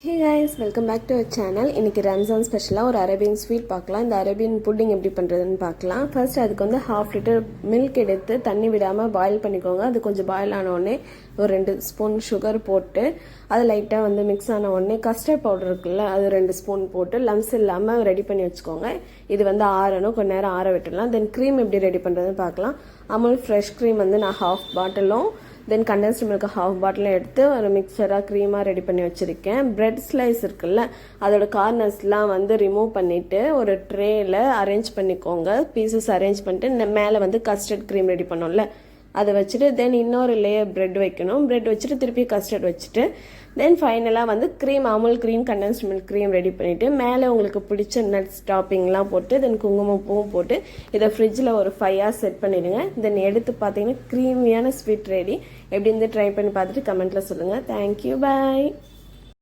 Hey guys, welcome back to our channel. இன்னைக்கு ரம்ஜான் ஸ்பெஷலாக ஒரு அரேபியன் ஸ்வீட் பார்க்கலாம். இந்த அரேபியன் புட்டிங் எப்படி பண்ணுறதுன்னு பார்க்கலாம். ஃபர்ஸ்ட் அதுக்கு வந்து 1/2 லிட்டர் மில்க் எடுத்து தண்ணி விடாமல் பாயில் பண்ணிக்கோங்க. அது கொஞ்சம் பாயில் ஆன உடனே ஒரு 2 ஸ்பூன் சுகர் போட்டு அது லைட்டாக வந்து மிக்ஸ் ஆன உடனே கஸ்டர்ட் பவுடர் இருக்குல்ல, அது 2 ஸ்பூன் போட்டு லம்ஸ் இல்லாமல் ரெடி பண்ணி வச்சுக்கோங்க. இது வந்து ஆறணும், கொஞ்சம் நேரம் ஆற விட்டுடலாம். தென் க்ரீம் எப்படி ரெடி பண்ணுறதுன்னு பார்க்கலாம். அமுல் ஃப்ரெஷ் க்ரீம் வந்து நான் 1/2 பாட்டிலும் தென் கண்டென்ஸ்டு மில்க் 1/2 பாட்டில் எடுத்து ஒரு மிக்சராக க்ரீமாக ரெடி பண்ணி வச்சுருக்கேன். பிரெட் ஸ்லைஸ் இருக்குல்ல, அதோட கார்னர்ஸ்லாம் வந்து ரிமூவ் பண்ணிவிட்டு ஒரு ட்ரேயில் அரேஞ்ச் பண்ணிக்கோங்க. பீசஸ் அரேஞ்ச் பண்ணிட்டு மேலே வந்து கஸ்டர்ட் க்ரீம் ரெடி பண்ணோம்ல அதை வச்சுட்டு தென் இன்னொரு லேயர் பிரெட் வைக்கணும். பிரெட் வச்சுட்டு திருப்பி கஸ்டர்ட் வச்சுட்டு தென் ஃபைனலாக வந்து cream Amul cream condensed milk cream ready பண்ணிவிட்டு மேலே உங்களுக்கு பிடிச்ச நட்ஸ் டாப்பிங்லாம் போட்டு தென் குங்குமப்பூவும் போட்டு இதை ஃப்ரிட்ஜில் ஒரு 5 hours செட் பண்ணிவிடுங்க. தென் எடுத்து பார்த்தீங்கன்னா க்ரீமியான ஸ்வீட் ரெடி. எப்படி இருந்து ட்ரை பண்ணி பார்த்துட்டு கமெண்ட்டில் சொல்லுங்கள். தேங்க்யூ, பாய்.